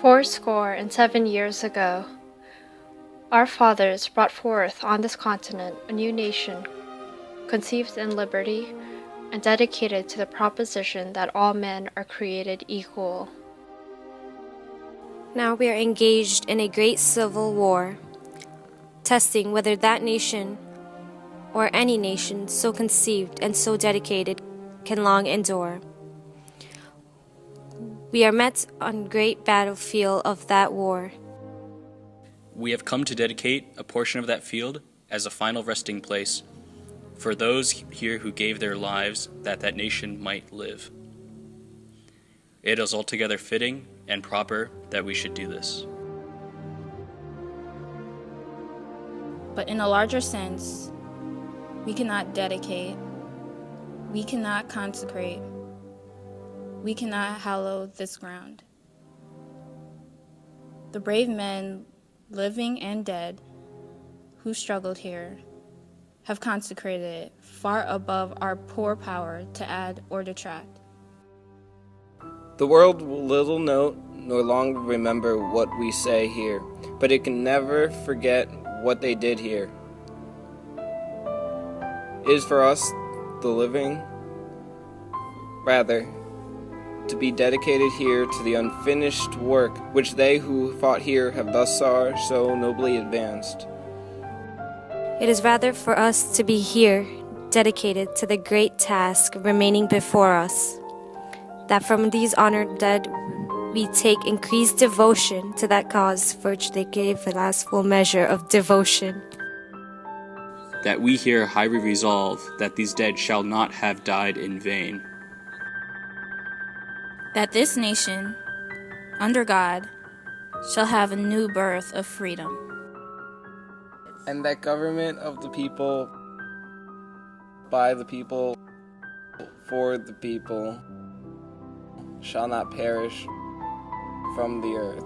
Fourscore and 7 years ago, our fathers brought forth on this continent a new nation, conceived in liberty and dedicated to the proposition that all men are created equal. Now we are engaged in a great civil war, testing whether that nation or any nation so conceived and so dedicated can long endure. We are met on great battlefield of that war. We have come to dedicate a portion of that field as a final resting place for those here who gave their lives that that nation might live. It is altogether fitting and proper that we should do this. But in a larger sense, we cannot dedicate, we cannot consecrate, we cannot hallow this ground. The brave men, living and dead, who struggled here, have consecrated it far above our poor power to add or detract. The world will little note nor long remember what we say here, but it can never forget what they did here. It is for us, the living, rather, to be dedicated here to the unfinished work which they who fought here have thus far so nobly advanced. It is rather for us to be here, dedicated to the great task remaining before us, that from these honored dead we take increased devotion to that cause for which they gave the last full measure of devotion. That we here highly resolve that these dead shall not have died in vain. That this nation, under God, shall have a new birth of freedom. And that government of the people, by the people, for the people, shall not perish from the earth.